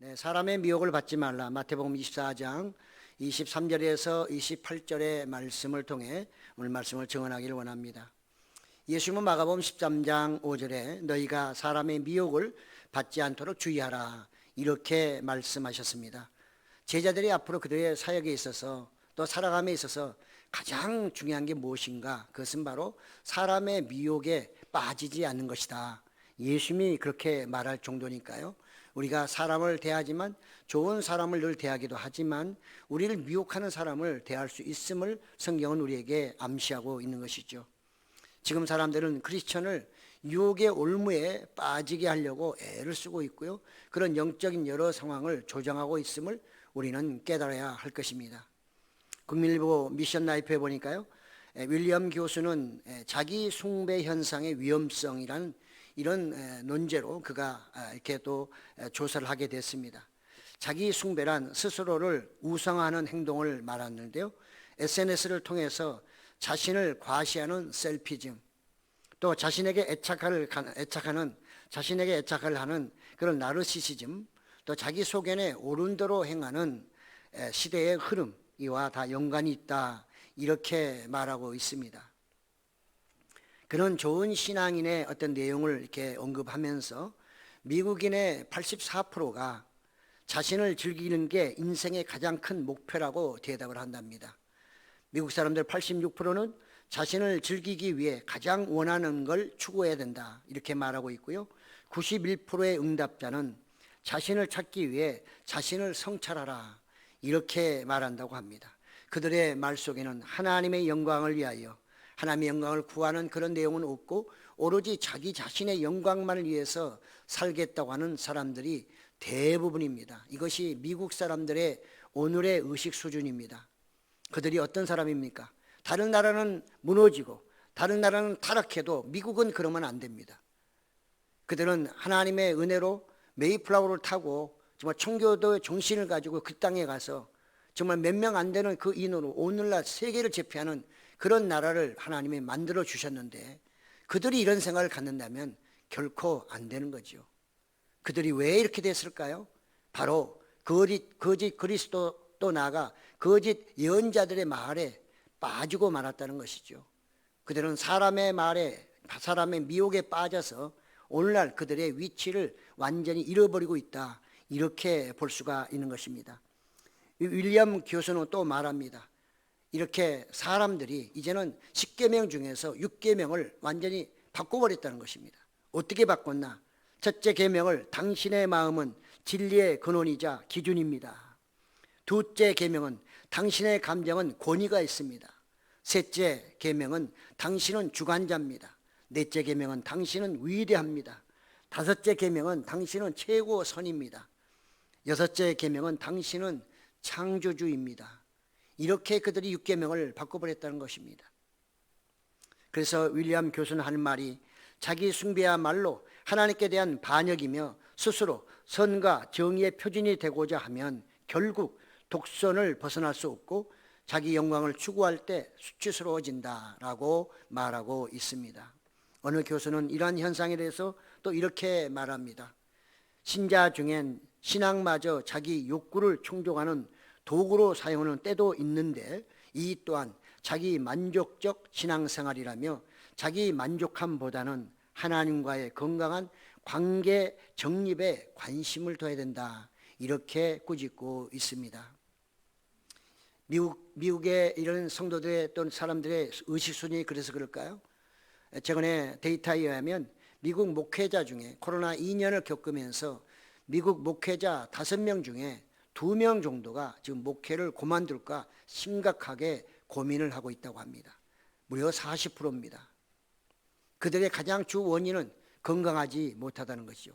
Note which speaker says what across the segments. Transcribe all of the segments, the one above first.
Speaker 1: 네, 사람의 미혹을 받지 말라. 마태복음 24장 23절에서 28절의 말씀을 통해 오늘 말씀을 증언하기를 원합니다. 예수님은 마가복음 13장 5절에 너희가 사람의 미혹을 받지 않도록 주의하라 이렇게 말씀하셨습니다. 제자들이 앞으로 그들의 사역에 있어서 또 살아감에 있어서 가장 중요한 게 무엇인가? 그것은 바로 사람의 미혹에 빠지지 않는 것이다. 예수님이 그렇게 말할 정도니까요. 우리가 사람을 대하지만 좋은 사람을 늘 대하기도 하지만 우리를 미혹하는 사람을 대할 수 있음을 성경은 우리에게 암시하고 있는 것이죠. 지금 사람들은 크리스천을 유혹의 올무에 빠지게 하려고 애를 쓰고 있고요. 그런 영적인 여러 상황을 조정하고 있음을 우리는 깨달아야 할 것입니다. 국민일보 미션 라이프에 보니까요. 윌리엄 교수는 자기 숭배 현상의 위험성이라는 이런 논제로 그가 이렇게 또 조사를 하게 됐습니다. 자기 숭배란 스스로를 우상화하는 행동을 말하는데요. SNS를 통해서 자신을 과시하는 셀피즘, 또 자신에게 자신에게 애착을 하는 그런 나르시시즘, 또 자기 소견에 오른 대로 행하는 시대의 흐름, 이와 다 연관이 있다 이렇게 말하고 있습니다. 그런 좋은 신앙인의 어떤 내용을 이렇게 언급하면서 미국인의 84%가 자신을 즐기는 게 인생의 가장 큰 목표라고 대답을 한답니다. 미국 사람들 86%는 자신을 즐기기 위해 가장 원하는 걸 추구해야 된다 이렇게 말하고 있고요. 91%의 응답자는 자신을 찾기 위해 자신을 성찰하라 이렇게 말한다고 합니다. 그들의 말 속에는 하나님의 영광을 위하여 하나님의 영광을 구하는 그런 내용은 없고 오로지 자기 자신의 영광만을 위해서 살겠다고 하는 사람들이 대부분입니다. 이것이 미국 사람들의 오늘의 의식 수준입니다. 그들이 어떤 사람입니까? 다른 나라는 무너지고 다른 나라는 타락해도 미국은 그러면 안 됩니다. 그들은 하나님의 은혜로 메이플라워를 타고 정말 청교도의 정신을 가지고 그 땅에 가서 정말 몇 명 안 되는 그 인원으로 오늘날 세계를 제패하는 그런 나라를 하나님이 만들어 주셨는데 그들이 이런 생각을 갖는다면 결코 안 되는 거죠. 그들이 왜 이렇게 됐을까요? 바로 거짓 그리스도 또 나아가 거짓 예언자들의 말에 빠지고 말았다는 것이죠. 그들은 사람의 말에 사람의 미혹에 빠져서 오늘날 그들의 위치를 완전히 잃어버리고 있다 이렇게 볼 수가 있는 것입니다. 윌리엄 교수는 또 말합니다. 이렇게 사람들이 이제는 10계명 중에서 6계명을 완전히 바꿔버렸다는 것입니다. 어떻게 바꿨나? 첫째 계명을 당신의 마음은 진리의 근원이자 기준입니다. 둘째 계명은 당신의 감정은 권위가 있습니다. 셋째 계명은 당신은 주관자입니다. 넷째 계명은 당신은 위대합니다. 다섯째 계명은 당신은 최고선입니다. 여섯째 계명은 당신은 창조주입니다. 이렇게 그들이 6계명을 바꿔버렸다는 것입니다. 그래서 윌리엄 교수는 하는 말이 자기 숭배야말로 하나님께 대한 반역이며 스스로 선과 정의의 표준이 되고자 하면 결국 독선을 벗어날 수 없고 자기 영광을 추구할 때 수치스러워진다라고 말하고 있습니다. 어느 교수는 이러한 현상에 대해서 또 이렇게 말합니다. 신자 중엔 신앙마저 자기 욕구를 충족하는 도구로 사용하는 때도 있는데 이 또한 자기 만족적 신앙생활이라며 자기 만족함보다는 하나님과의 건강한 관계 정립에 관심을 둬야 된다 이렇게 꾸짖고 있습니다. 미국의 이런 성도들의 또는 사람들의 의식수준이 그래서 그럴까요? 최근에 데이터에 의하면 미국 목회자 중에 코로나 2년을 겪으면서 미국 목회자 5명 중에 2명 정도가 지금 목회를 그만둘까 심각하게 고민을 하고 있다고 합니다. 무려 40%입니다. 그들의 가장 주 원인은 건강하지 못하다는 것이죠.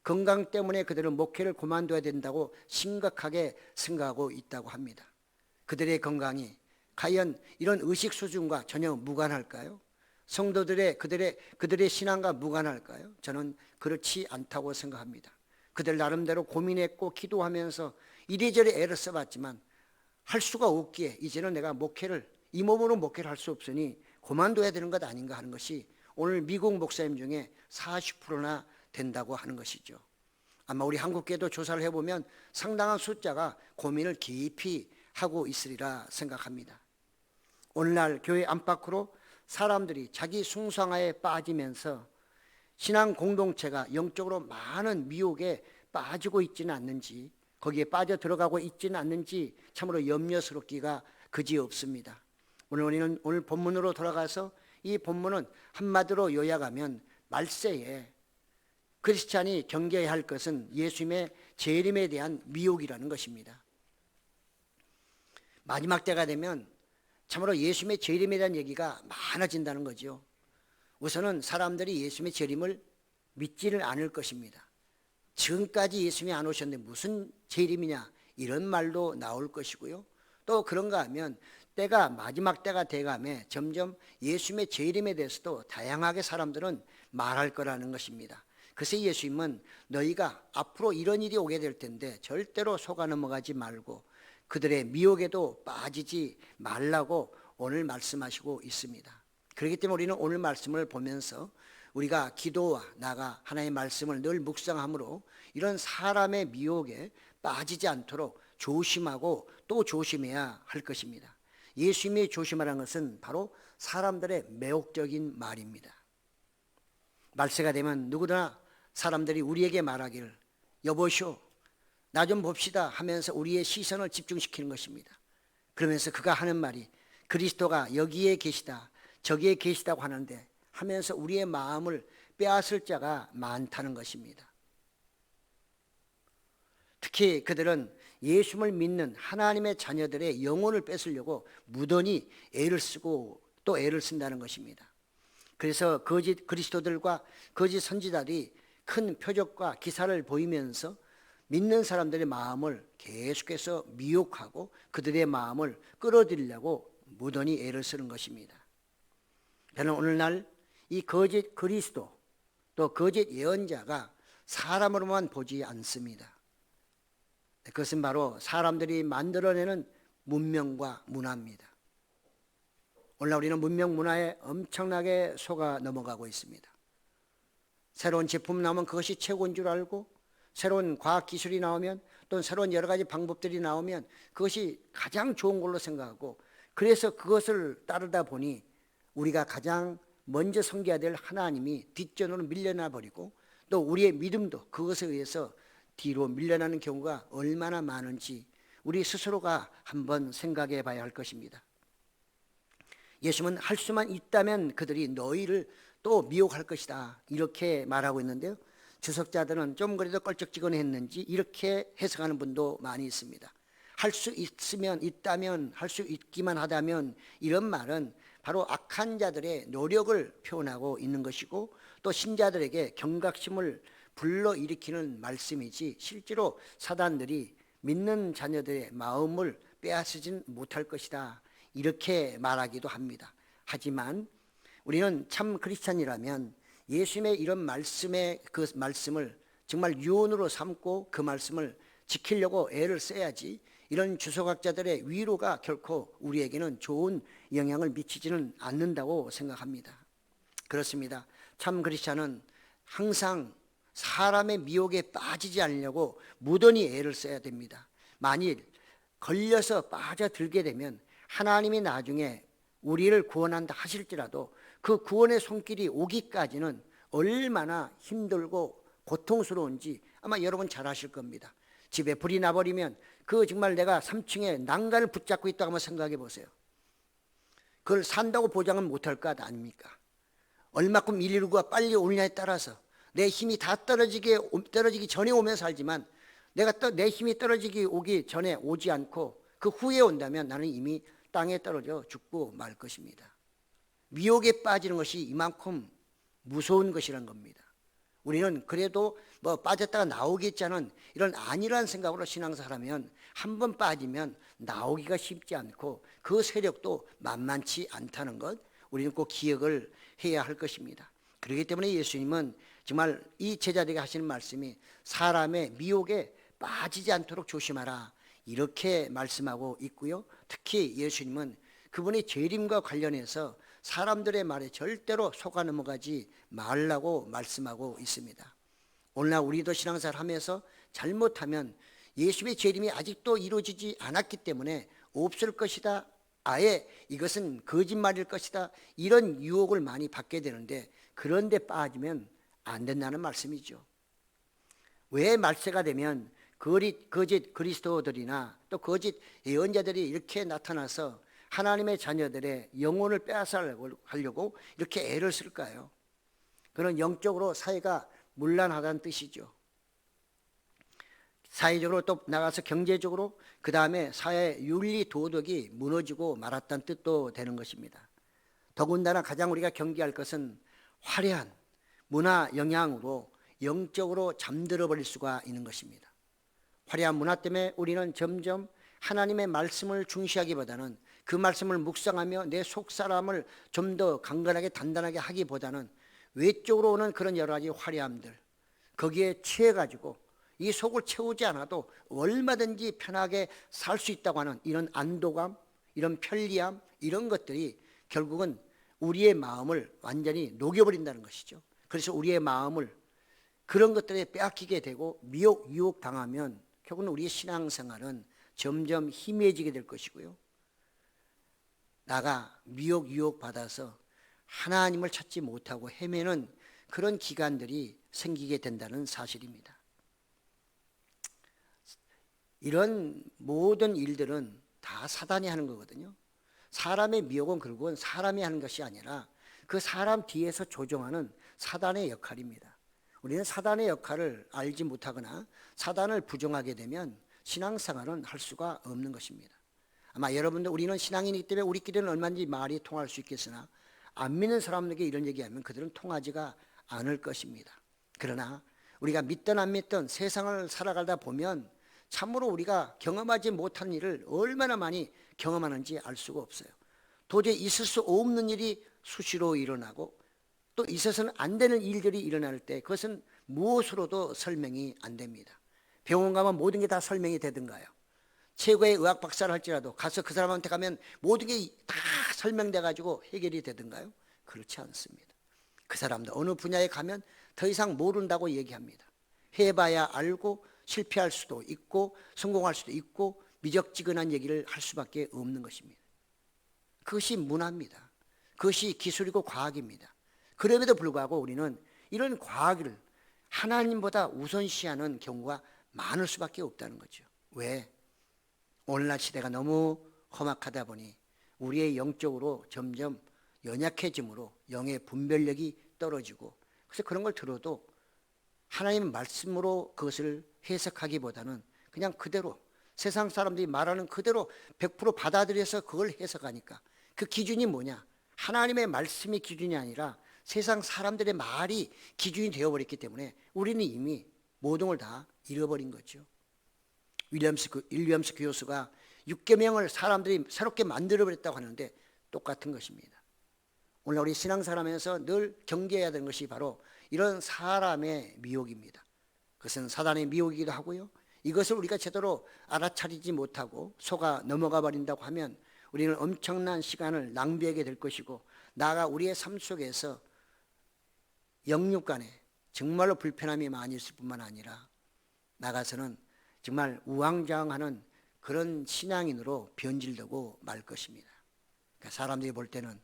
Speaker 1: 건강 때문에 그들은 목회를 그만둬야 된다고 심각하게 생각하고 있다고 합니다. 그들의 건강이 과연 이런 의식 수준과 전혀 무관할까요? 성도들의 그들의 신앙과 무관할까요? 저는 그렇지 않다고 생각합니다. 그들 나름대로 고민했고 기도하면서 이리저리 애를 써봤지만 할 수가 없기에 이제는 내가 목회를 이 몸으로 목회를 할 수 없으니 그만둬야 되는 것 아닌가 하는 것이 오늘 미국 목사님 중에 40%나 된다고 하는 것이죠. 아마 우리 한국교회도 조사를 해보면 상당한 숫자가 고민을 깊이 하고 있으리라 생각합니다. 오늘날 교회 안팎으로 사람들이 자기 숭상화에 빠지면서 신앙 공동체가 영적으로 많은 미혹에 빠지고 있지는 않는지, 거기에 빠져 들어가고 있지는 않는지 참으로 염려스럽기가 그지없습니다. 우리는 오늘 본문으로 돌아가서 이 본문은 한마디로 요약하면 말세에 크리스찬이 경계해야 할 것은 예수님의 재림에 대한 미혹이라는 것입니다. 마지막 때가 되면 참으로 예수님의 재림에 대한 얘기가 많아진다는 거죠. 우선은 사람들이 예수님의 재림을 믿지를 않을 것입니다. 지금까지 예수님이 안 오셨는데 무슨 재림이냐 이런 말도 나올 것이고요. 또 그런가 하면 때가 마지막 때가 돼가며 점점 예수님의 재림에 대해서도 다양하게 사람들은 말할 거라는 것입니다. 그래서 예수님은 너희가 앞으로 이런 일이 오게 될 텐데 절대로 속아 넘어가지 말고 그들의 미혹에도 빠지지 말라고 오늘 말씀하시고 있습니다. 그렇기 때문에 우리는 오늘 말씀을 보면서 우리가 기도와 나아가 하나님의 말씀을 늘 묵상함으로 이런 사람의 미혹에 빠지지 않도록 조심하고 또 조심해야 할 것입니다. 예수님이 조심하라는 것은 바로 사람들의 매혹적인 말입니다. 말세가 되면 누구나 사람들이 우리에게 말하기를 여보시오 나 좀 봅시다 하면서 우리의 시선을 집중시키는 것입니다. 그러면서 그가 하는 말이 그리스도가 여기에 계시다 저기에 계시다고 하는데 하면서 우리의 마음을 빼앗을 자가 많다는 것입니다. 특히 그들은 예수님을 믿는 하나님의 자녀들의 영혼을 뺏으려고 무던히 애를 쓰고 또 애를 쓴다는 것입니다. 그래서 거짓 그리스도들과 거짓 선지자들이 큰 표적과 기사를 보이면서 믿는 사람들의 마음을 계속해서 미혹하고 그들의 마음을 끌어들이려고 무던히 애를 쓰는 것입니다. 저는 오늘날 이 거짓 그리스도 또 거짓 예언자가 사람으로만 보지 않습니다. 그것은 바로 사람들이 만들어내는 문명과 문화입니다. 오늘날 우리는 문명 문화에 엄청나게 속아 넘어가고 있습니다. 새로운 제품 나오면 그것이 최고인 줄 알고 새로운 과학기술이 나오면 또는 새로운 여러 가지 방법들이 나오면 그것이 가장 좋은 걸로 생각하고 그래서 그것을 따르다 보니 우리가 가장 먼저 섬겨야 될 하나님이 뒷전으로 밀려나 버리고 또 우리의 믿음도 그것에 의해서 뒤로 밀려나는 경우가 얼마나 많은지 우리 스스로가 한번 생각해 봐야 할 것입니다. 예수님은 할 수만 있다면 그들이 너희를 또 미혹할 것이다 이렇게 말하고 있는데요. 주석자들은 좀 그래도 껄쩍지근했는지 이렇게 해석하는 분도 많이 있습니다. 할 수 있다면 할 수 있기만 하다면 이런 말은 바로 악한 자들의 노력을 표현하고 있는 것이고 또 신자들에게 경각심을 불러일으키는 말씀이지 실제로 사단들이 믿는 자녀들의 마음을 빼앗으진 못할 것이다 이렇게 말하기도 합니다. 하지만 우리는 참 크리스찬이라면 예수님의 이런 말씀의 그 말씀을 정말 유언으로 삼고 그 말씀을 지키려고 애를 써야지 이런 주석학자들의 위로가 결코 우리에게는 좋은 영향을 미치지는 않는다고 생각합니다. 그렇습니다. 참 크리스찬은 항상 사람의 미혹에 빠지지 않으려고 무던히 애를 써야 됩니다. 만일 걸려서 빠져들게 되면 하나님이 나중에 우리를 구원한다 하실지라도 그 구원의 손길이 오기까지는 얼마나 힘들고 고통스러운지 아마 여러분 잘 아실 겁니다. 집에 불이 나버리면 그 정말 내가 3층에 난간을 붙잡고 있다고 한번 생각해 보세요. 그걸 산다고 보장은 못할 것 아닙니까? 얼마큼 119가 빨리 오느냐에 따라서 내 힘이 다 떨어지기 전에 오면 살지만 내가 내 힘이 오기 전에 오지 않고 그 후에 온다면 나는 이미 땅에 떨어져 죽고 말 것입니다. 미혹에 빠지는 것이 이만큼 무서운 것이란 겁니다. 우리는 그래도 뭐 빠졌다가 나오겠지 않은 이런 안일한 생각으로 신앙생활하면 한 번 빠지면 나오기가 쉽지 않고 그 세력도 만만치 않다는 것 우리는 꼭 기억을 해야 할 것입니다. 그렇기 때문에 예수님은 정말 이 제자들에게 하시는 말씀이 사람의 미혹에 빠지지 않도록 조심하라 이렇게 말씀하고 있고요. 특히 예수님은 그분의 재림과 관련해서 사람들의 말에 절대로 속아 넘어가지 말라고 말씀하고 있습니다. 오늘날 우리도 신앙생활 하면서 잘못하면 예수의 재림이 아직도 이루어지지 않았기 때문에 없을 것이다, 아예 이것은 거짓말일 것이다, 이런 유혹을 많이 받게 되는데, 그런데 빠지면 안 된다는 말씀이죠. 왜 말세가 되면 거짓 그리스도들이나 또 거짓 예언자들이 이렇게 나타나서 하나님의 자녀들의 영혼을 빼앗으려고 이렇게 애를 쓸까요? 그런 영적으로 사회가 문란하다는 뜻이죠. 사회적으로 또 나가서 경제적으로, 그 다음에 사회 윤리 도덕이 무너지고 말았다는 뜻도 되는 것입니다. 더군다나 가장 우리가 경계할 것은 화려한 문화 영향으로 영적으로 잠들어 버릴 수가 있는 것입니다. 화려한 문화 때문에 우리는 점점 하나님의 말씀을 중시하기보다는, 그 말씀을 묵상하며 내 속사람을 좀 더 강건하게 단단하게 하기보다는 외적으로 오는 그런 여러 가지 화려함들, 거기에 취해가지고 이 속을 채우지 않아도 얼마든지 편하게 살 수 있다고 하는 이런 안도감, 이런 편리함, 이런 것들이 결국은 우리의 마음을 완전히 녹여버린다는 것이죠. 그래서 우리의 마음을 그런 것들에 빼앗기게 되고 미혹, 유혹 당하면 결국은 우리의 신앙생활은 점점 희미해지게 될 것이고요. 나가 미혹, 유혹 받아서 하나님을 찾지 못하고 헤매는 그런 기간들이 생기게 된다는 사실입니다. 이런 모든 일들은 다 사단이 하는 거거든요. 사람의 미혹은 결국은 사람이 하는 것이 아니라 그 사람 뒤에서 조종하는 사단의 역할입니다. 우리는 사단의 역할을 알지 못하거나 사단을 부정하게 되면 신앙생활은 할 수가 없는 것입니다. 아마 여러분들, 우리는 신앙인이기 때문에 우리끼리는 얼마든지 말이 통할 수 있겠으나 안 믿는 사람들에게 이런 얘기하면 그들은 통하지가 않을 것입니다. 그러나 우리가 믿든 안 믿든 세상을 살아가다 보면 참으로 우리가 경험하지 못한 일을 얼마나 많이 경험하는지 알 수가 없어요. 도저히 있을 수 없는 일이 수시로 일어나고 또 있어서는 안 되는 일들이 일어날 때 그것은 무엇으로도 설명이 안 됩니다. 병원 가면 모든 게 다 설명이 되던가요? 최고의 의학 박사를 할지라도 가서 그 사람한테 가면 모든 게 다 설명돼 가지고 해결이 되던가요? 그렇지 않습니다. 그 사람도 어느 분야에 가면 더 이상 모른다고 얘기합니다. 해봐야 알고 실패할 수도 있고 성공할 수도 있고 미적지근한 얘기를 할 수밖에 없는 것입니다. 그것이 문화입니다. 그것이 기술이고 과학입니다. 그럼에도 불구하고 우리는 이런 과학을 하나님보다 우선시하는 경우가 많을 수밖에 없다는 거죠. 왜? 오늘날 시대가 너무 험악하다 보니 우리의 영적으로 점점 연약해짐으로 영의 분별력이 떨어지고, 그래서 그런 걸 들어도 하나님의 말씀으로 그것을 해석하기보다는 그냥 그대로 세상 사람들이 말하는 그대로 100% 받아들여서 그걸 해석하니까, 그 기준이 뭐냐? 하나님의 말씀이 기준이 아니라 세상 사람들의 말이 기준이 되어버렸기 때문에 우리는 이미 모든 걸 다 잃어버린 거죠. 윌리엄스 교수가 6계명을 사람들이 새롭게 만들어버렸다고 하는데 똑같은 것입니다. 오늘 우리 신앙생활하면서 늘 경계해야 되는 것이 바로 이런 사람의 미혹입니다. 그것은 사단의 미혹이기도 하고요. 이것을 우리가 제대로 알아차리지 못하고 속아 넘어가 버린다고 하면 우리는 엄청난 시간을 낭비하게 될 것이고, 나아가 우리의 삶 속에서 영육 간에 정말로 불편함이 많이 있을 뿐만 아니라 나가서는 정말 우왕좌왕하는 그런 신앙인으로 변질되고 말 것입니다. 그러니까 사람들이 볼 때는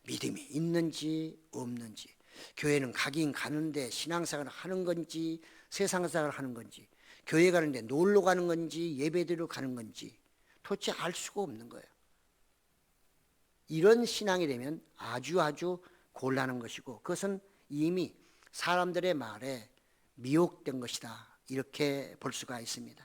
Speaker 1: 믿음이 있는지 없는지, 교회는 가긴 가는데 신앙생활을 하는 건지 세상생활을 하는 건지, 교회 가는데 놀러 가는 건지 예배드리러 가는 건지 도대체 알 수가 없는 거예요. 이런 신앙이 되면 아주 곤란한 것이고, 그것은 이미 사람들의 말에 미혹된 것이다, 이렇게 볼 수가 있습니다.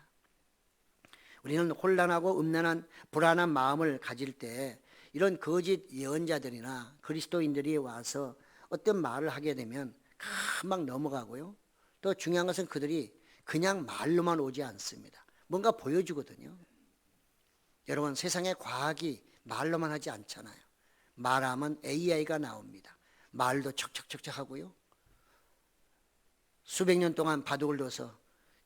Speaker 1: 우리는 혼란하고 음란한 불안한 마음을 가질 때 이런 거짓 예언자들이나 그리스도인들이 와서 어떤 말을 하게 되면 금방 넘어가고요. 또 중요한 것은 그들이 그냥 말로만 오지 않습니다. 뭔가 보여주거든요. 여러분, 세상의 과학이 말로만 하지 않잖아요. 말하면 AI가 나옵니다. 말도 척척척척 하고요. 수백 년 동안 바둑을 둬서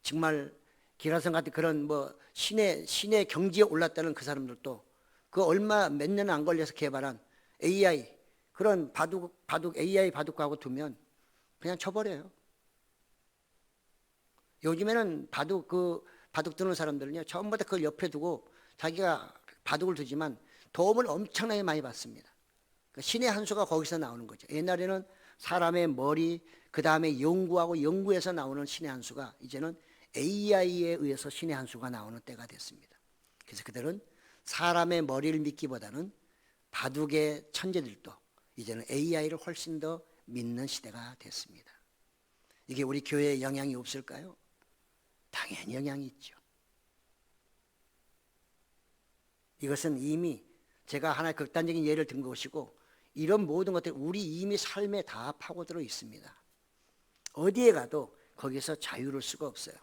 Speaker 1: 정말 기라성 같은 그런 신의 경지에 올랐다는 그 사람들도 그 몇 년 안 걸려서 개발한 AI, 그런 바둑 AI 바둑하고 두면 그냥 쳐버려요. 요즘에는 바둑 두는 사람들은요, 전부 다 그걸 옆에 두고 자기가 바둑을 두지만 도움을 엄청나게 많이 받습니다. 신의 한 수가 거기서 나오는 거죠. 옛날에는 사람의 머리, 그 다음에 연구하고 연구에서 나오는 신의 한 수가 이제는 AI에 의해서 신의 한 수가 나오는 때가 됐습니다. 그래서 그들은 사람의 머리를 믿기보다는 바둑의 천재들도 이제는 AI를 훨씬 더 믿는 시대가 됐습니다. 이게 우리 교회에 영향이 없을까요? 당연히 영향이 있죠. 이것은 이미 제가 하나의 극단적인 예를 든 것이고 이런 모든 것들이 우리 이미 삶에 다 파고들어 있습니다. 어디에 가도 거기서 자유로울 수가 없어요.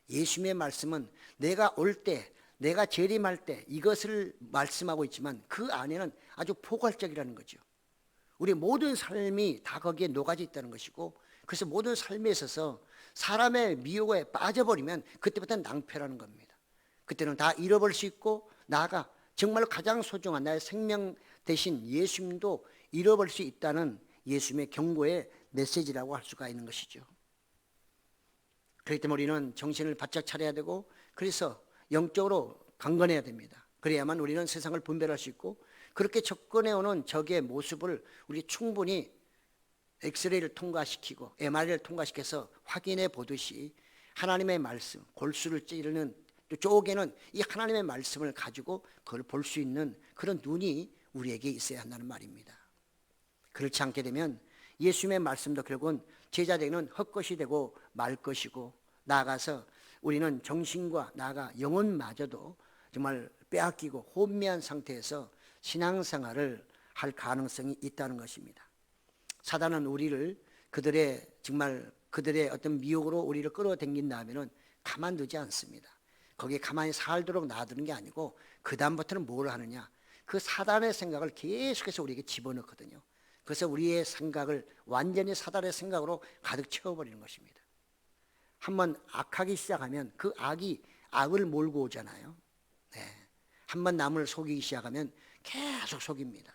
Speaker 1: 예수님의 말씀은 내가 올 때, 내가 재림할 때 이것을 말씀하고 있지만 그 안에는 아주 포괄적이라는 거죠. 우리 모든 삶이 다 거기에 녹아져 있다는 것이고, 그래서 모든 삶에 있어서 사람의 미혹에 빠져버리면 그때부터는 낭패라는 겁니다. 그때는 다 잃어버릴 수 있고, 나아가 정말 가장 소중한 나의 생명 대신 예수님도 잃어버릴 수 있다는 예수님의 경고의 메시지라고 할 수가 있는 것이죠. 그렇기 때문에 우리는 정신을 바짝 차려야 되고, 그래서 영적으로 강건해야 됩니다. 그래야만 우리는 세상을 분별할 수 있고, 그렇게 접근해오는 적의 모습을 우리 충분히 엑스레이를 통과시키고 MRI를 통과시켜서 확인해 보듯이 하나님의 말씀, 골수를 찌르는 쪼개는 이 하나님의 말씀을 가지고 그걸 볼 수 있는 그런 눈이 우리에게 있어야 한다는 말입니다. 그렇지 않게 되면 예수님의 말씀도 결국은 제자되기는 헛것이 되고 말 것이고, 나아가서 우리는 정신과 나아가 영혼마저도 정말 빼앗기고 혼미한 상태에서 신앙생활을 할 가능성이 있다는 것입니다. 사단은 우리를 그들의 어떤 미혹으로 우리를 끌어당긴다 하면은 가만두지 않습니다. 거기에 가만히 살도록 놔두는 게 아니고 그 다음부터는 뭘 하느냐, 그 사단의 생각을 계속해서 우리에게 집어넣거든요. 그래서 우리의 생각을 완전히 사단의 생각으로 가득 채워버리는 것입니다. 한번 악하기 시작하면 그 악이 악을 몰고 오잖아요. 네. 한번 남을 속이기 시작하면 계속 속입니다.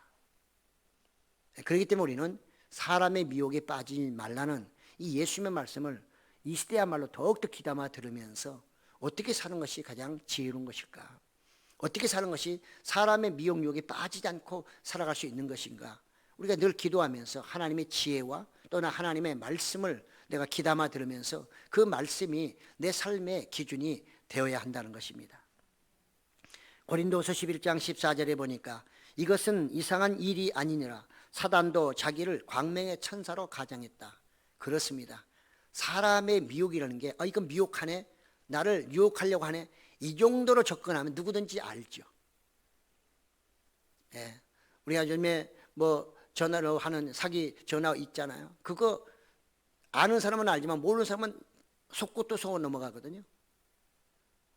Speaker 1: 그렇기 때문에 우리는 사람의 미혹에 빠지지 말라는 이 예수님의 말씀을 이 시대야말로 더욱더 귀담아 들으면서 어떻게 사는 것이 가장 지혜로운 것일까? 어떻게 사는 것이 사람의 미혹 유혹에 빠지지 않고 살아갈 수 있는 것인가? 우리가 늘 기도하면서 하나님의 지혜와 또는 하나님의 말씀을 내가 귀담아 들으면서 그 말씀이 내 삶의 기준이 되어야 한다는 것입니다. 고린도서 11장 14절에 보니까 이것은 이상한 일이 아니니라 사단도 자기를 광명의 천사로 가장했다. 그렇습니다. 사람의 미혹이라는 게 이건 미혹하네, 나를 유혹하려고 하네, 이 정도로 접근하면 누구든지 알죠. 예. 우리가 요즘에 전화로 하는 사기 전화 있잖아요. 그거 아는 사람은 알지만 모르는 사람은 속고 또 속아 넘어가거든요.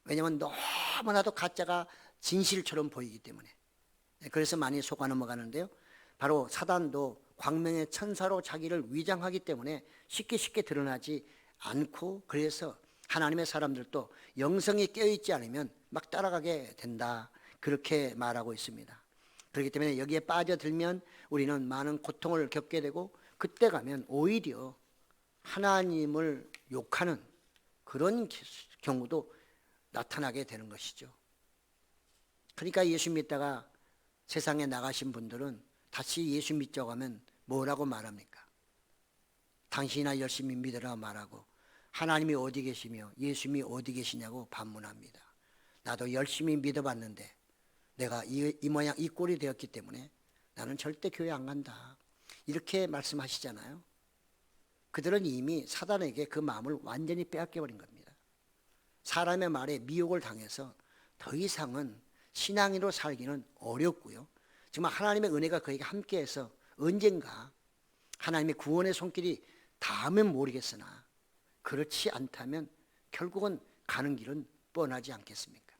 Speaker 1: 왜냐하면 너무나도 가짜가 진실처럼 보이기 때문에. 그래서 많이 속아 넘어가는데요. 바로 사단도 광명의 천사로 자기를 위장하기 때문에 쉽게 드러나지 않고, 그래서 하나님의 사람들도 영성이 깨어있지 않으면 막 따라가게 된다, 그렇게 말하고 있습니다. 그렇기 때문에 여기에 빠져들면 우리는 많은 고통을 겪게 되고, 그때 가면 오히려 하나님을 욕하는 그런 경우도 나타나게 되는 것이죠. 그러니까 예수 믿다가 세상에 나가신 분들은 다시 예수 믿자고 하면 뭐라고 말합니까? 당신이나 열심히 믿으라 말하고, 하나님이 어디 계시며 예수님이 어디 계시냐고 반문합니다. 나도 열심히 믿어봤는데 내가 이 모양 이 꼴이 되었기 때문에 나는 절대 교회 안 간다, 이렇게 말씀하시잖아요. 그들은 이미 사단에게 그 마음을 완전히 빼앗겨버린 겁니다. 사람의 말에 미혹을 당해서 더 이상은 신앙인으로 살기는 어렵고요. 정말 하나님의 은혜가 그에게 함께해서 언젠가 하나님의 구원의 손길이 닿으면 모르겠으나, 그렇지 않다면 결국은 가는 길은 뻔하지 않겠습니까?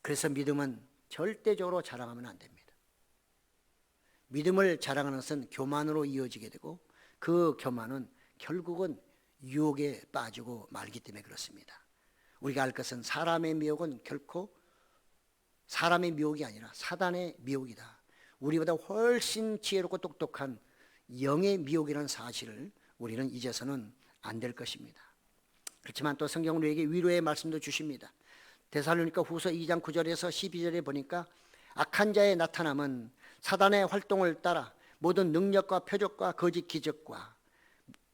Speaker 1: 그래서 믿음은 절대적으로 자랑하면 안 됩니다. 믿음을 자랑하는 것은 교만으로 이어지게 되고, 그 교만은 결국은 유혹에 빠지고 말기 때문에 그렇습니다. 우리가 알 것은 사람의 미혹은 결코 사람의 미혹이 아니라 사단의 미혹이다. 우리보다 훨씬 지혜롭고 똑똑한 영의 미혹이라는 사실을 우리는 이제서는 안 될 것입니다. 그렇지만 또 성경은 우리에게 위로의 말씀도 주십니다. 데살로니가 후서 2장 9절에서 12절에 보니까 악한 자의 나타남은 사단의 활동을 따라 모든 능력과 표적과 거짓 기적과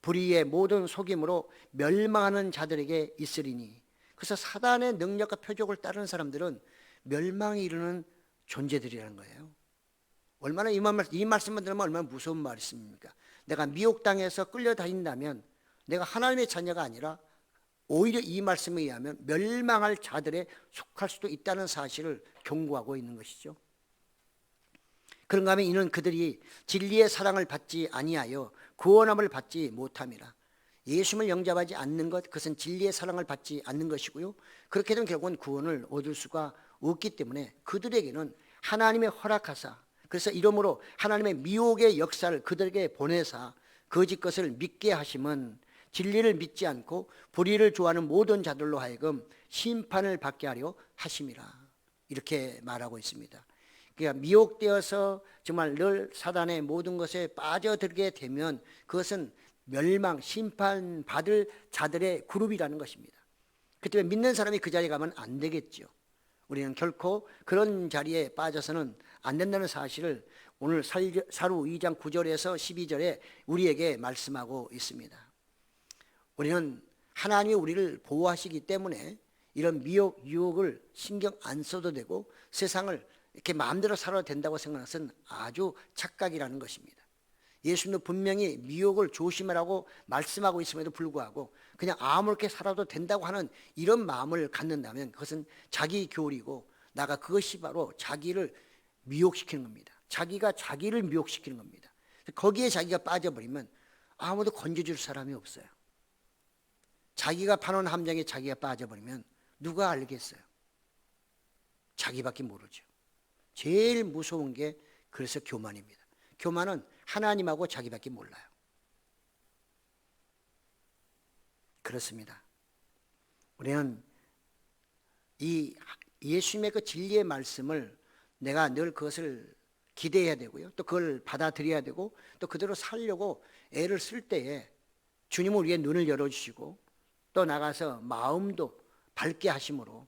Speaker 1: 불의의 모든 속임으로 멸망하는 자들에게 있으리니, 그래서 사단의 능력과 표적을 따르는 사람들은 멸망에 이르는 존재들이라는 거예요. 얼마나 이 말씀만 들으면 얼마나 무서운 말씀입니까? 내가 미혹당해서 끌려다닌다면 내가 하나님의 자녀가 아니라 오히려 이 말씀에 의하면 멸망할 자들에 속할 수도 있다는 사실을 경고하고 있는 것이죠. 그런가 하면 이는 그들이 진리의 사랑을 받지 아니하여 구원함을 받지 못함이라. 예수님을 영접하지 않는 것, 그것은 진리의 사랑을 받지 않는 것이고요, 그렇게 되면 결국은 구원을 얻을 수가 없기 때문에 그들에게는 하나님의 허락하사, 그래서 이러므로 하나님의 미혹의 역사를 그들에게 보내사 거짓 것을 믿게 하심은 진리를 믿지 않고 불의를 좋아하는 모든 자들로 하여금 심판을 받게 하려 하심이라, 이렇게 말하고 있습니다. 그러니까 미혹되어서 정말 늘 사단의 모든 것에 빠져들게 되면 그것은 멸망, 심판받을 자들의 그룹이라는 것입니다. 그때 믿는 사람이 그 자리에 가면 안 되겠죠. 우리는 결코 그런 자리에 빠져서는 안 된다는 사실을 오늘 사루 2장 9절에서 12절에 우리에게 말씀하고 있습니다. 우리는 하나님이 우리를 보호하시기 때문에 이런 미혹, 유혹을 신경 안 써도 되고 세상을 이렇게 마음대로 살아도 된다고 생각하는 것은 아주 착각이라는 것입니다. 예수님도 분명히 미혹을 조심하라고 말씀하고 있음에도 불구하고 그냥 아무렇게 살아도 된다고 하는 이런 마음을 갖는다면 그것은 자기 교리고, 나가 그것이 바로 자기를 미혹시키는 겁니다. 자기가 자기를 미혹시키는 겁니다. 거기에 자기가 빠져버리면 아무도 건져줄 사람이 없어요. 자기가 파놓은 함정에 자기가 빠져버리면 누가 알겠어요? 자기밖에 모르죠. 제일 무서운 게 그래서 교만입니다. 교만은 하나님하고 자기밖에 몰라요. 그렇습니다. 우리는 이 예수님의 그 진리의 말씀을 내가 늘 그것을 기대해야 되고요, 또 그걸 받아들여야 되고, 또 그대로 살려고 애를 쓸 때에 주님은 우리의 눈을 열어주시고 또 나가서 마음도 밝게 하심으로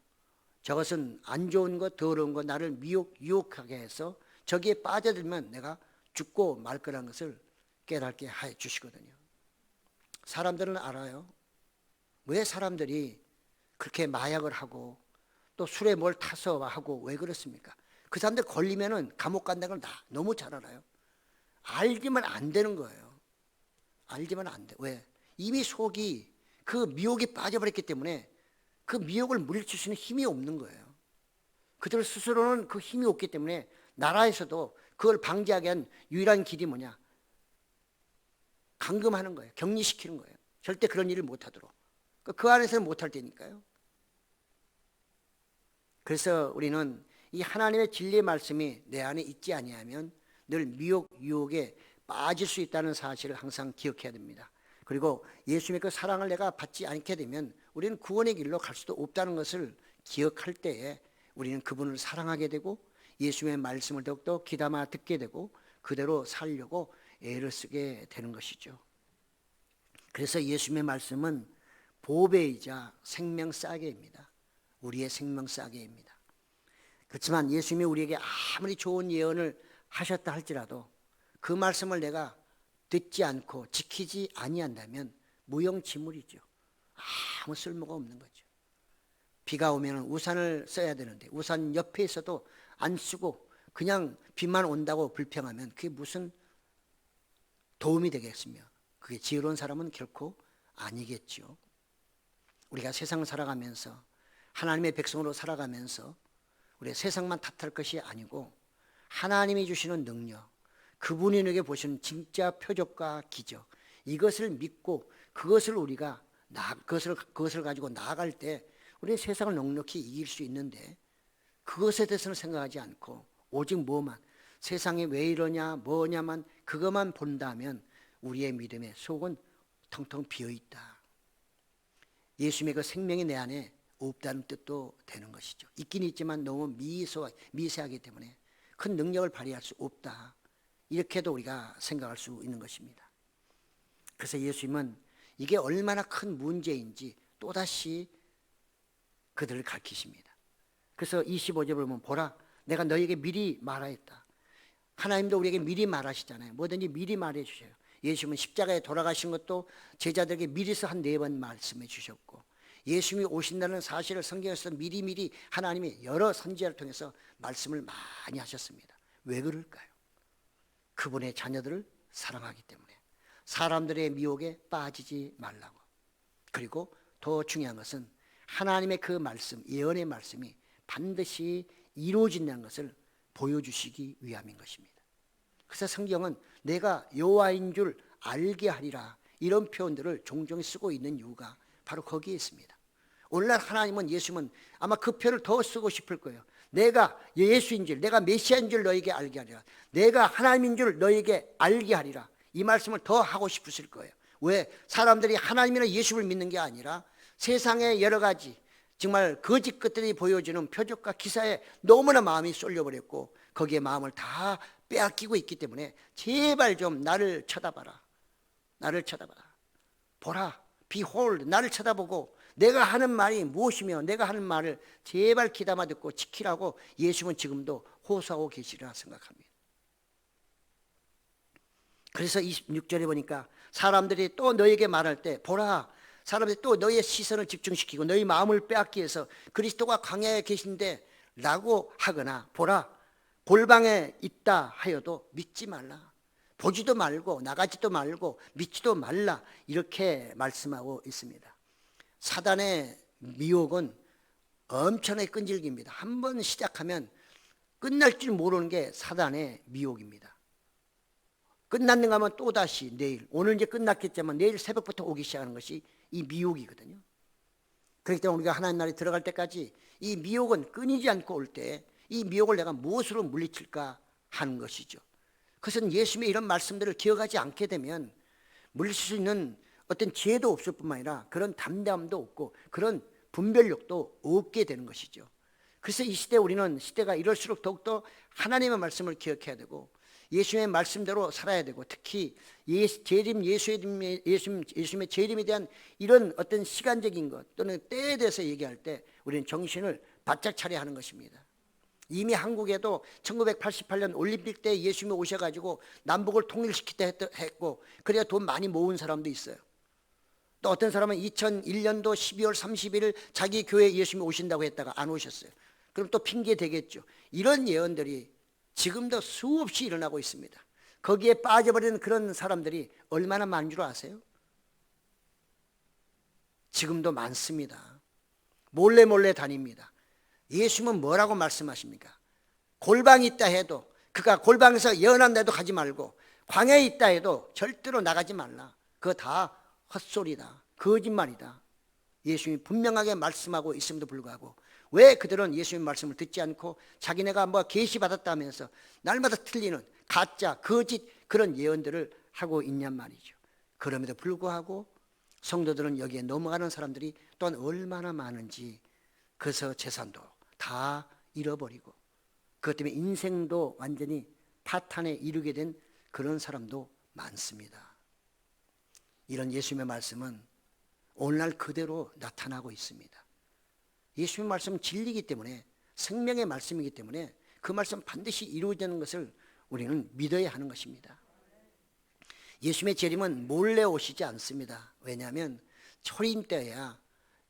Speaker 1: 저것은 안 좋은 것, 더러운 것, 나를 유혹하게 해서 저기에 빠져들면 내가 죽고 말 거라는 것을 깨닫게 해 주시거든요. 사람들은 알아요. 왜 사람들이 그렇게 마약을 하고 또 술에 뭘 타서 하고 왜 그렇습니까? 그 사람들 걸리면은 감옥 간다는 걸 너무 잘 알아요. 알지만 안 되는 거예요. 알지만 안 돼. 왜? 이미 속이 그 미혹에 빠져버렸기 때문에 그 미혹을 물리칠 수 있는 힘이 없는 거예요. 그들 스스로는 그 힘이 없기 때문에 나라에서도 그걸 방지하게 한 유일한 길이 뭐냐? 감금하는 거예요. 격리시키는 거예요. 절대 그런 일을 못하도록. 그 안에서는 못할 테니까요. 그래서 우리는 이 하나님의 진리의 말씀이 내 안에 있지 아니하면 늘 미혹, 유혹에 빠질 수 있다는 사실을 항상 기억해야 됩니다. 그리고 예수님의 그 사랑을 내가 받지 않게 되면 우리는 구원의 길로 갈 수도 없다는 것을 기억할 때에 우리는 그분을 사랑하게 되고 예수님의 말씀을 더욱더 귀담아 듣게 되고 그대로 살려고 애를 쓰게 되는 것이죠. 그래서 예수님의 말씀은 보배이자 생명싸개입니다. 우리의 생명싸개입니다. 그렇지만 예수님이 우리에게 아무리 좋은 예언을 하셨다 할지라도 그 말씀을 내가 듣지 않고 지키지 아니한다면 무용지물이죠. 아무 쓸모가 없는 거죠. 비가 오면 우산을 써야 되는데 우산 옆에 있어도 안 쓰고 그냥 비만 온다고 불평하면 그게 무슨 도움이 되겠으며 그게 지혜로운 사람은 결코 아니겠죠. 우리가 세상을 살아가면서 하나님의 백성으로 살아가면서 우리 세상만 탓할 것이 아니고 하나님이 주시는 능력, 그분이 우리에게 보시는 진짜 표적과 기적, 이것을 믿고 그것을 우리가 그것을 가지고 나아갈 때 우리 세상을 넉넉히 이길 수 있는데 그것에 대해서는 생각하지 않고 오직 뭐만 세상에 왜 이러냐 뭐냐만 그것만 본다면 우리의 믿음의 속은 텅텅 비어있다. 예수님의 그 생명이 내 안에 없다는 뜻도 되는 것이죠. 있긴 있지만 너무 미세하기 때문에 큰 능력을 발휘할 수 없다. 이렇게도 우리가 생각할 수 있는 것입니다. 그래서 예수님은 이게 얼마나 큰 문제인지 또다시 그들을 가르치십니다. 그래서 25절을 보면 보라 내가 너에게 미리 말하였다. 하나님도 우리에게 미리 말하시잖아요. 뭐든지 미리 말해 주셔요. 예수님은 십자가에 돌아가신 것도 제자들에게 미리서 한 4번 말씀해 주셨고 예수님이 오신다는 사실을 성경에서 미리미리 하나님이 여러 선지자를 통해서 말씀을 많이 하셨습니다. 왜 그럴까요? 그분의 자녀들을 사랑하기 때문에 사람들의 미혹에 빠지지 말라고. 그리고 더 중요한 것은 하나님의 그 말씀, 예언의 말씀이 반드시 이루어진다는 것을 보여주시기 위함인 것입니다. 그래서 성경은 내가 여호와인 줄 알게 하리라 이런 표현들을 종종 쓰고 있는 이유가 바로 거기에 있습니다. 오늘날 하나님은 예수님은 아마 그 표현을 더 쓰고 싶을 거예요. 내가 예수인 줄, 내가 메시아인 줄 너에게 알게 하리라. 내가 하나님인 줄 너에게 알게 하리라. 이 말씀을 더 하고 싶으실 거예요. 왜? 사람들이 하나님이나 예수를 믿는 게 아니라 세상의 여러 가지 정말 거짓 것들이 보여주는 표적과 기사에 너무나 마음이 쏠려버렸고 거기에 마음을 다 빼앗기고 있기 때문에 제발 좀 나를 쳐다봐라. 나를 쳐다봐라. 보라. Behold. 나를 쳐다보고 내가 하는 말이 무엇이며 내가 하는 말을 제발 귀담아 듣고 지키라고 예수님은 지금도 호소하고 계시리라 생각합니다. 그래서 26절에 보니까 사람들이 또 너에게 말할 때 보라 사람들이 또 너의 시선을 집중시키고 너의 마음을 빼앗기 위해서 그리스도가 광야에 계신데 라고 하거나 보라 골방에 있다 하여도 믿지 말라. 보지도 말고 나가지도 말고 믿지도 말라 이렇게 말씀하고 있습니다. 사단의 미혹은 엄청나게 끈질깁니다. 한번 시작하면 끝날 줄 모르는 게 사단의 미혹입니다. 끝났는가 하면 또다시 내일, 오늘 이제 끝났겠지만 내일 새벽부터 오기 시작하는 것이 이 미혹이거든요. 그렇기 때문에 우리가 하나님 나라에 들어갈 때까지 이 미혹은 끊이지 않고 올 때 이 미혹을 내가 무엇으로 물리칠까 하는 것이죠. 그것은 예수님의 이런 말씀들을 기억하지 않게 되면 물리칠 수 있는 어떤 지혜도 없을 뿐만 아니라 그런 담대함도 없고 그런 분별력도 없게 되는 것이죠. 그래서 이 시대 우리는 시대가 이럴수록 더욱더 하나님의 말씀을 기억해야 되고 예수님의 말씀대로 살아야 되고 특히 예수님의 재림에 대한 이런 어떤 시간적인 것 또는 때에 대해서 얘기할 때 우리는 정신을 바짝 차려야 하는 것입니다. 이미 한국에도 1988년 올림픽 때 예수님이 오셔가지고 남북을 통일시키다 했고 그래야 돈 많이 모은 사람도 있어요. 또 어떤 사람은 2001년도 12월 31일 자기 교회에 예수님이 오신다고 했다가 안 오셨어요. 그럼 또 핑계 되겠죠. 이런 예언들이 지금도 수없이 일어나고 있습니다. 거기에 빠져버리는 그런 사람들이 얼마나 많은 줄 아세요? 지금도 많습니다. 몰래 다닙니다. 예수님은 뭐라고 말씀하십니까? 골방이 있다 해도 그가 골방에서 예언한다 해도 가지 말고 광야에 있다 해도 절대로 나가지 말라. 그거 다 헛소리다. 거짓말이다. 예수님이 분명하게 말씀하고 있음에도 불구하고 왜 그들은 예수님의 말씀을 듣지 않고 자기네가 뭐 계시받았다면서 날마다 틀리는 가짜 거짓 그런 예언들을 하고 있냔 말이죠. 그럼에도 불구하고 성도들은 여기에 넘어가는 사람들이 또한 얼마나 많은지 그래서 재산도 다 잃어버리고 그것 때문에 인생도 완전히 파탄에 이르게 된 그런 사람도 많습니다. 이런 예수님의 말씀은 오늘날 그대로 나타나고 있습니다. 예수님의 말씀은 진리이기 때문에 생명의 말씀이기 때문에 그 말씀 반드시 이루어지는 것을 우리는 믿어야 하는 것입니다. 예수님의 재림은 몰래 오시지 않습니다. 왜냐하면 초림 때야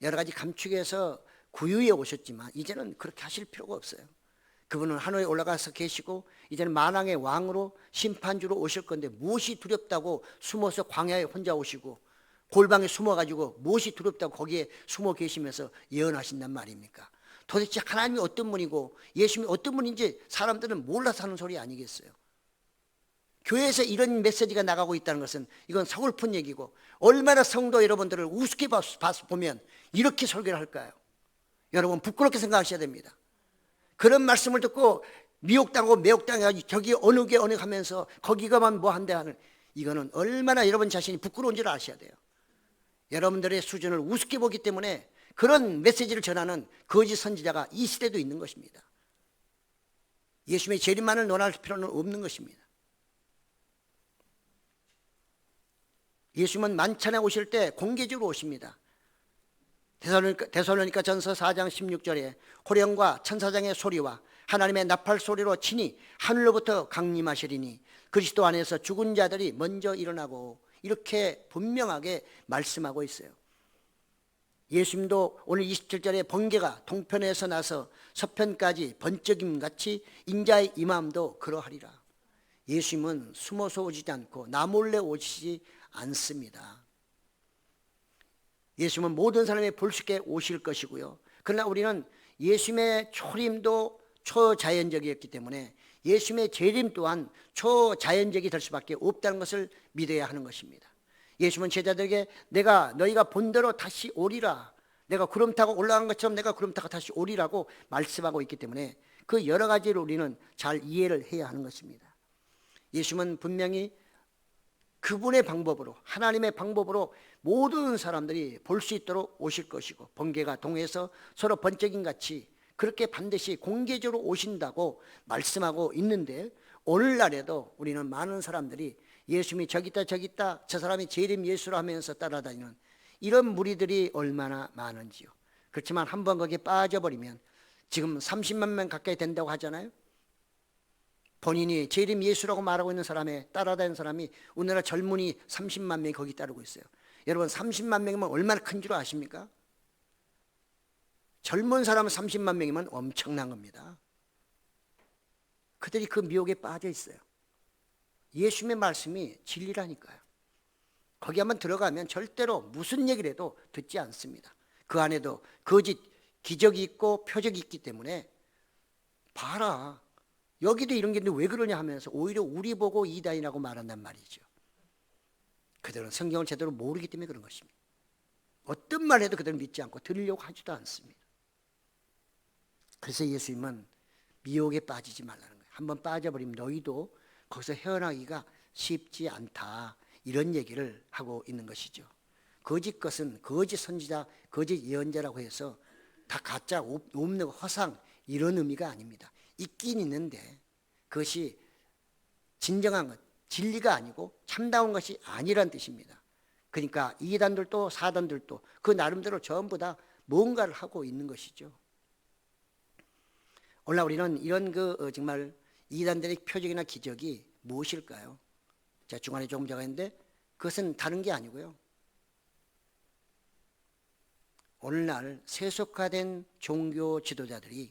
Speaker 1: 여러 가지 감축해서 구유에 오셨지만 이제는 그렇게 하실 필요가 없어요. 그분은 하늘에 올라가서 계시고 이제는 만왕의 왕으로 심판주로 오실 건데 무엇이 두렵다고 숨어서 광야에 혼자 오시고 골방에 숨어가지고 무엇이 두렵다고 거기에 숨어 계시면서 예언하신단 말입니까? 도대체 하나님이 어떤 분이고 예수님이 어떤 분인지 사람들은 몰라서 하는 소리 아니겠어요? 교회에서 이런 메시지가 나가고 있다는 것은 이건 서글픈 얘기고 얼마나 성도 여러분들을 우습게 보면 이렇게 설교를 할까요? 여러분 부끄럽게 생각하셔야 됩니다. 그런 말씀을 듣고 미혹당하고 매혹당해가지고 저기 어느 게 어느 하면서 거기가만 뭐 한대 하는 이거는 얼마나 여러분 자신이 부끄러운지를 아셔야 돼요. 여러분들의 수준을 우습게 보기 때문에 그런 메시지를 전하는 거짓 선지자가 이 시대도 있는 것입니다. 예수님의 재림만을 논할 필요는 없는 것입니다. 예수님은 만찬에 오실 때 공개적으로 오십니다. 데살로니가 전서 4장 16절에 호령과 천사장의 소리와 하나님의 나팔 소리로 친히 하늘로부터 강림하시리니 그리스도 안에서 죽은 자들이 먼저 일어나고, 이렇게 분명하게 말씀하고 있어요. 예수님도 오늘 27절에 번개가 동편에서 나서 서편까지 번쩍임같이 인자의 임함도 그러하리라. 예수님은 숨어서 오시지 않고 나 몰래 오시지 않습니다. 예수님은 모든 사람이 볼 수 있게 오실 것이고요. 그러나 우리는 예수님의 초림도 초자연적이었기 때문에 예수님의 재림 또한 초자연적이 될 수밖에 없다는 것을 믿어야 하는 것입니다. 예수님은 제자들에게 내가 너희가 본 대로 다시 오리라, 내가 구름 타고 올라간 것처럼 내가 구름 타고 다시 오리라고 말씀하고 있기 때문에 그 여러 가지를 우리는 잘 이해를 해야 하는 것입니다. 예수님은 분명히 그분의 방법으로, 하나님의 방법으로 모든 사람들이 볼 수 있도록 오실 것이고, 번개가 동해서 서로 번쩍임 같이 그렇게 반드시 공개적으로 오신다고 말씀하고 있는데, 오늘날에도 우리는 많은 사람들이 예수님이 저기 있다 저기 있다, 저 사람이 재림 예수라 하면서 따라다니는 이런 무리들이 얼마나 많은지요. 그렇지만 한번 거기에 빠져버리면, 지금 30만 명 가까이 된다고 하잖아요. 본인이 재림 예수라고 말하고 있는 사람에 따라다니는 사람이 우리나라 젊은이 30만 명이 거기 따르고 있어요. 여러분 30만 명이면 얼마나 큰 줄 아십니까? 젊은 사람은 30만 명이면 엄청난 겁니다. 그들이 그 미혹에 빠져 있어요. 예수님의 말씀이 진리라니까요. 거기 한번 들어가면 절대로 무슨 얘기를 해도 듣지 않습니다. 그 안에도 거짓 기적이 있고 표적이 있기 때문에 봐라, 여기도 이런 게 있는데 왜 그러냐 하면서 오히려 우리 보고 이단이라고 말한단 말이죠. 그들은 성경을 제대로 모르기 때문에 그런 것입니다. 어떤 말 해도 그들은 믿지 않고 들으려고 하지도 않습니다. 그래서 예수님은 미혹에 빠지지 말라는 거예요. 한번 빠져버리면 너희도 거기서 헤어나기가 쉽지 않다, 이런 얘기를 하고 있는 것이죠. 거짓 것은 거짓 선지자, 거짓 예언자라고 해서 다 가짜, 없는 허상, 이런 의미가 아닙니다. 있긴 있는데 그것이 진정한 것, 진리가 아니고 참다운 것이 아니란 뜻입니다. 그러니까 이단들도 사단들도 그 나름대로 전부 다 뭔가를 하고 있는 것이죠. 오늘 우리는 이런 정말 이단들의 표적이나 기적이 무엇일까요? 제가 중간에 조금 적었는데 그것은 다른 게 아니고요. 오늘날 세속화된 종교 지도자들이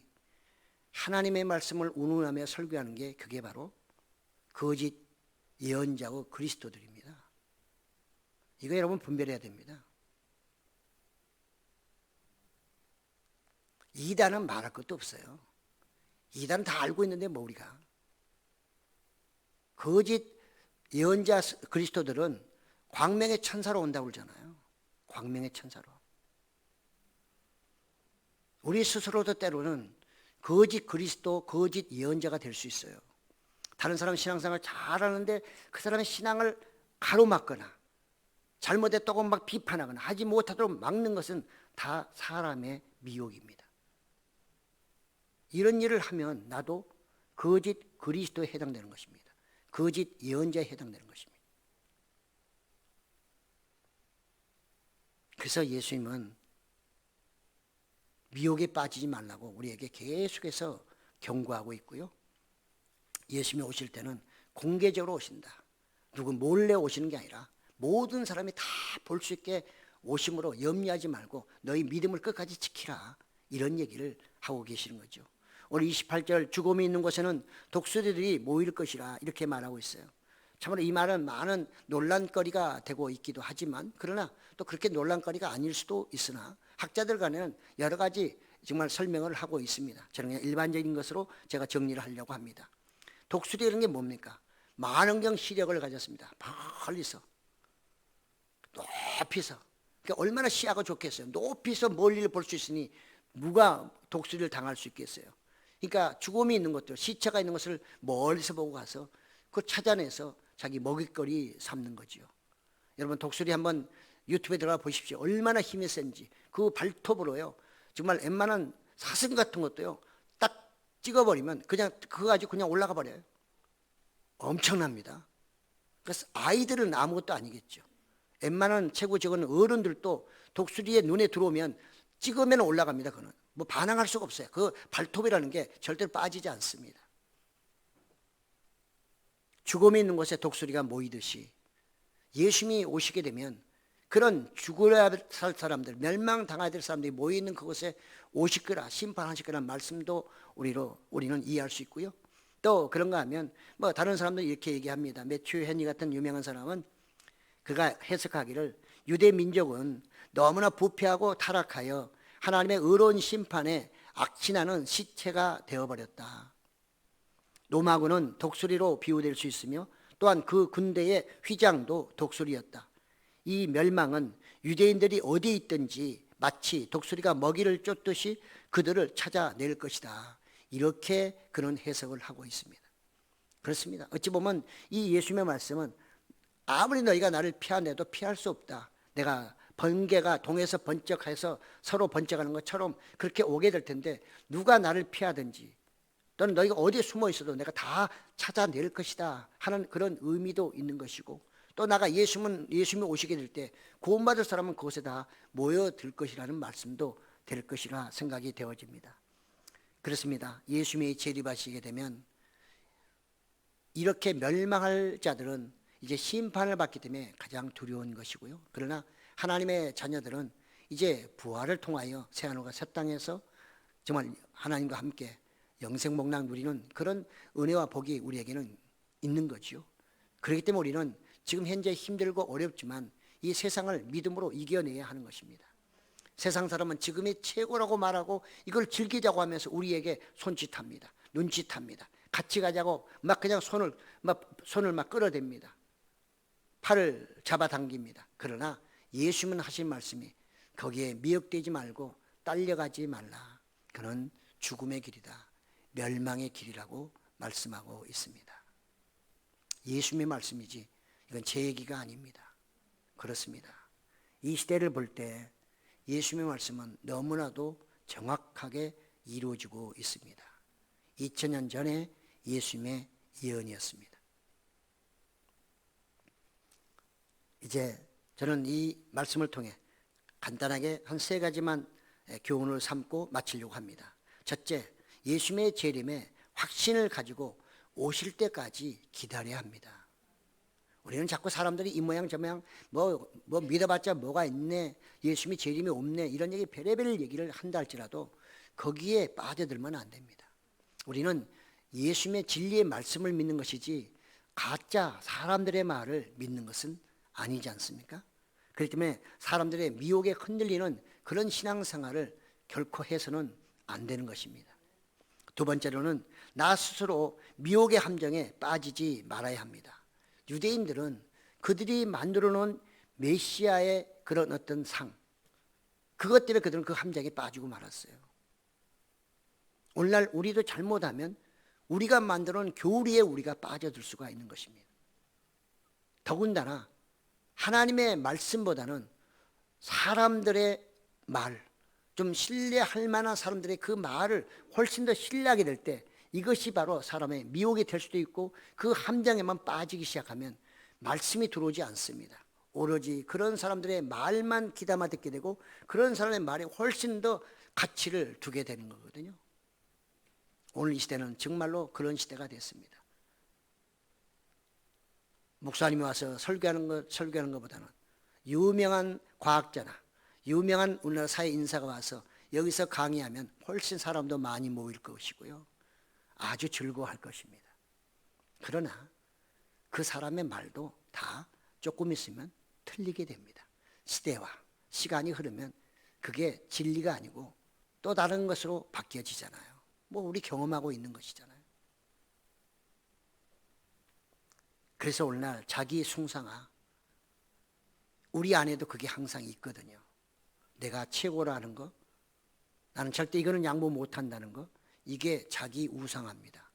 Speaker 1: 하나님의 말씀을 운운하며 설교하는 게, 그게 바로 거짓 예언자고 그리스도들입니다. 이거 여러분 분별해야 됩니다. 이단은 말할 것도 없어요. 이단은 다 알고 있는데 뭐 우리가. 거짓 예언자 그리스도들은 광명의 천사로 온다고 그러잖아요. 광명의 천사로. 우리 스스로도 때로는 거짓 그리스도, 거짓 예언자가 될 수 있어요. 다른 사람 신앙생활 잘하는데 그 사람의 신앙을 가로막거나 잘못했다고 막 비판하거나 하지 못하도록 막는 것은 다 사람의 미혹입니다. 이런 일을 하면 나도 거짓 그리스도에 해당되는 것입니다. 거짓 예언자에 해당되는 것입니다. 그래서 예수님은 미혹에 빠지지 말라고 우리에게 계속해서 경고하고 있고요. 예수님이 오실 때는 공개적으로 오신다. 누구 몰래 오시는 게 아니라 모든 사람이 다 볼 수 있게 오심으로 염려하지 말고 너희 믿음을 끝까지 지키라, 이런 얘기를 하고 계시는 거죠. 오늘 28절 죽음이 있는 곳에는 독수리들이 모일 것이라, 이렇게 말하고 있어요. 참으로 이 말은 많은 논란거리가 되고 있기도 하지만, 그러나 또 그렇게 논란거리가 아닐 수도 있으나 학자들 간에는 여러 가지 정말 설명을 하고 있습니다. 저는 그냥 일반적인 것으로 제가 정리를 하려고 합니다. 독수리 이런 게 뭡니까? 만원경 시력을 가졌습니다. 멀리서, 높이서. 그러니까 얼마나 시야가 좋겠어요. 높이서 멀리를 볼 수 있으니 누가 독수리를 당할 수 있겠어요. 그러니까 죽음이 있는 것들, 시체가 있는 것을 멀리서 보고 가서 그걸 찾아내서 자기 먹잇거리 삼는 거죠. 여러분 독수리 한번 유튜브에 들어가 보십시오. 얼마나 힘이 센지. 그 발톱으로요, 정말 웬만한 사슴 같은 것도요 딱 찍어버리면 그냥 그거 가지고 그냥 올라가 버려요. 엄청납니다. 그래서 아이들은 아무것도 아니겠죠. 웬만한 체구 적은 어른들도 독수리의 눈에 들어오면 찍으면 올라갑니다. 그는 뭐 반항할 수가 없어요. 그 발톱이라는 게 절대로 빠지지 않습니다. 죽음이 있는 곳에 독수리가 모이듯이 예수님이 오시게 되면 그런 죽어야 할 사람들, 멸망당해야 될 사람들이 모여있는 그곳에 오실 거라, 심판하실 거라는 말씀도 우리는 이해할 수 있고요. 또 그런가 하면 뭐 다른 사람들 이렇게 얘기합니다. 매튜 헨리 같은 유명한 사람은 그가 해석하기를 유대 민족은 너무나 부패하고 타락하여 하나님의 의로운 심판에 악취나는 시체가 되어버렸다. 로마군은 독수리로 비유될 수 있으며 또한 그 군대의 휘장도 독수리였다. 이 멸망은 유대인들이 어디에 있든지 마치 독수리가 먹이를 쫓듯이 그들을 찾아낼 것이다. 이렇게 그런 해석을 하고 있습니다. 그렇습니다. 어찌 보면 이 예수님의 말씀은 아무리 너희가 나를 피하내도 피할 수 없다. 내가 번개가 동에서 번쩍해서 서로 번쩍하는 것처럼 그렇게 오게 될 텐데 누가 나를 피하든지 또는 너희가 어디에 숨어 있어도 내가 다 찾아낼 것이다 하는 그런 의미도 있는 것이고, 또 나가 예수님이 오시게 될 때 구원받을 사람은 그곳에 다 모여들 것이라는 말씀도 될 것이라 생각이 되어집니다. 그렇습니다. 예수님이 재림하시게 되면 이렇게 멸망할 자들은 이제 심판을 받기 때문에 가장 두려운 것이고요. 그러나 하나님의 자녀들은 이제 부활을 통하여 새하늘과 새 땅에서 정말 하나님과 함께 영생복락 누리는 그런 은혜와 복이 우리에게는 있는 거죠. 그렇기 때문에 우리는 지금 현재 힘들고 어렵지만 이 세상을 믿음으로 이겨내야 하는 것입니다. 세상 사람은 지금이 최고라고 말하고 이걸 즐기자고 하면서 우리에게 손짓합니다. 눈짓합니다. 같이 가자고 막 그냥 손을 막 끌어댑니다. 팔을 잡아당깁니다. 그러나 예수님은 하신 말씀이 거기에 미혹되지 말고 딸려가지 말라. 그는 죽음의 길이다. 멸망의 길이라고 말씀하고 있습니다. 예수님의 말씀이지 이건 제 얘기가 아닙니다. 그렇습니다. 이 시대를 볼 때 예수님의 말씀은 너무나도 정확하게 이루어지고 있습니다. 2000년 전에 예수님의 예언이었습니다. 이제 저는 이 말씀을 통해 간단하게 한 3가지만 교훈을 삼고 마치려고 합니다. 첫째, 예수님의 재림에 확신을 가지고 오실 때까지 기다려야 합니다. 우리는 자꾸 사람들이 이 모양 저 모양 뭐 믿어봤자 뭐가 있네, 예수님이 재림이 없네, 이런 얘기 별의별 얘기를 한다 할지라도 거기에 빠져들면 안 됩니다. 우리는 예수님의 진리의 말씀을 믿는 것이지 가짜 사람들의 말을 믿는 것은 아니지 않습니까? 그렇기 때문에 사람들의 미혹에 흔들리는 그런 신앙생활을 결코 해서는 안 되는 것입니다. 두 번째로는 나 스스로 미혹의 함정에 빠지지 말아야 합니다. 유대인들은 그들이 만들어 놓은 메시아의 그런 어떤 상, 그것 때문에 그들은 그 함정에 빠지고 말았어요. 오늘날 우리도 잘못하면 우리가 만들어 놓은 교리에 우리가 빠져들 수가 있는 것입니다. 더군다나 하나님의 말씀보다는 사람들의 말, 좀 신뢰할 만한 사람들의 그 말을 훨씬 더 신뢰하게 될 때 이것이 바로 사람의 미혹이 될 수도 있고, 그 함정에만 빠지기 시작하면 말씀이 들어오지 않습니다. 오로지 그런 사람들의 말만 귀담아 듣게 되고 그런 사람의 말에 훨씬 더 가치를 두게 되는 거거든요. 오늘 이 시대는 정말로 그런 시대가 됐습니다. 목사님이 와서 설교하는 것보다는 유명한 과학자나 유명한 우리나라 사회 인사가 와서 여기서 강의하면 훨씬 사람도 많이 모일 것이고요. 아주 즐거워할 것입니다. 그러나 그 사람의 말도 다 조금 있으면 틀리게 됩니다. 시대와 시간이 흐르면 그게 진리가 아니고 또 다른 것으로 바뀌어지잖아요. 뭐 우리 경험하고 있는 것이잖아요. 그래서 오늘날 자기 숭상아, 우리 안에도 그게 항상 있거든요. 내가 최고라는 거, 나는 절대 이거는 양보 못한다는 거, 이게 자기 우상합니다.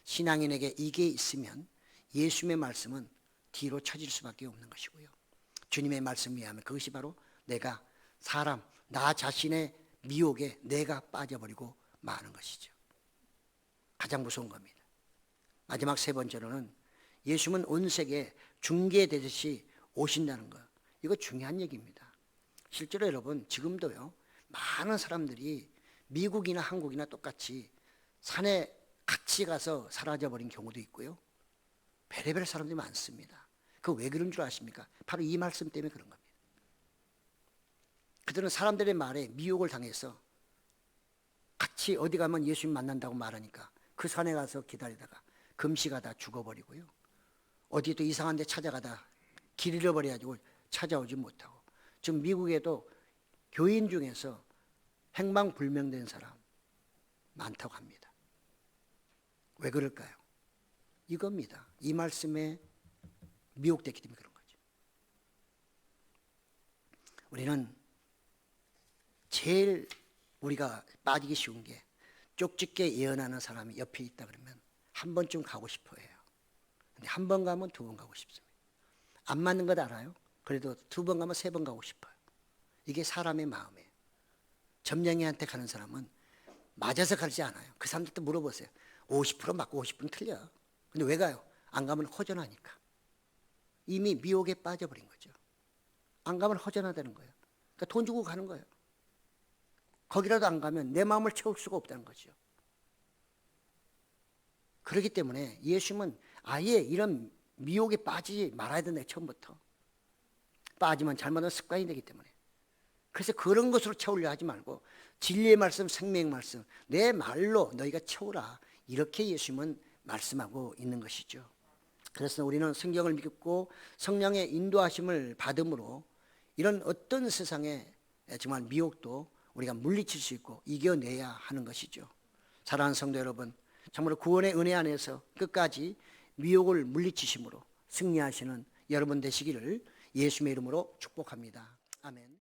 Speaker 1: 신앙인에게 이게 있으면 예수님의 말씀은 뒤로 처질 수밖에 없는 것이고요. 주님의 말씀에 의하면 그것이 바로 내가 나 자신의 미혹에 내가 빠져버리고 마는 것이죠. 가장 무서운 겁니다. 마지막 3번째로는 예수님은 온 세계에 중개되듯이 오신다는 것. 이거 중요한 얘기입니다. 실제로 여러분 지금도요 많은 사람들이 미국이나 한국이나 똑같이 산에 같이 가서 사라져버린 경우도 있고요. 별의별 사람들이 많습니다. 그 왜 그런 줄 아십니까? 바로 이 말씀 때문에 그런 겁니다. 그들은 사람들의 말에 미혹을 당해서 같이 어디 가면 예수님 만난다고 말하니까 그 산에 가서 기다리다가 금시가다 죽어버리고요. 어디 또 이상한 데 찾아가다 길 잃어버려가지고 찾아오지 못하고, 지금 미국에도 교인 중에서 행방불명된 사람 많다고 합니다. 왜 그럴까요? 이겁니다. 이 말씀에 미혹됐기 때문에 그런 거죠. 우리는 제일 우리가 빠지기 쉬운 게 쪽집게 예언하는 사람이 옆에 있다 그러면 한 번쯤 가고 싶어 해요. 근데 한 번 가면 두 번 가고 싶습니다. 안 맞는 것 알아요? 그래도 두 번 가면 세 번 가고 싶어요. 이게 사람의 마음이에요. 점령이한테 가는 사람은 맞아서 가지 않아요. 그 사람들도 물어보세요. 50% 맞고 50% 틀려. 근데 왜 가요? 안 가면 허전하니까. 이미 미혹에 빠져버린 거죠. 안 가면 허전하다는 거예요. 그러니까 돈 주고 가는 거예요. 거기라도 안 가면 내 마음을 채울 수가 없다는 거죠. 그렇기 때문에 예수님은 아예 이런 미혹에 빠지지 말아야 된다, 처음부터. 빠지면 잘못한 습관이 되기 때문에. 그래서 그런 것으로 채우려 하지 말고 진리의 말씀, 생명의 말씀, 내 말로 너희가 채우라, 이렇게 예수님은 말씀하고 있는 것이죠. 그래서 우리는 성경을 믿고 성령의 인도하심을 받음으로 이런 어떤 세상의 정말 미혹도 우리가 물리칠 수 있고 이겨내야 하는 것이죠. 사랑하는 성도 여러분, 정말 구원의 은혜 안에서 끝까지 미혹을 물리치심으로 승리하시는 여러분 되시기를 예수님의 이름으로 축복합니다. 아멘.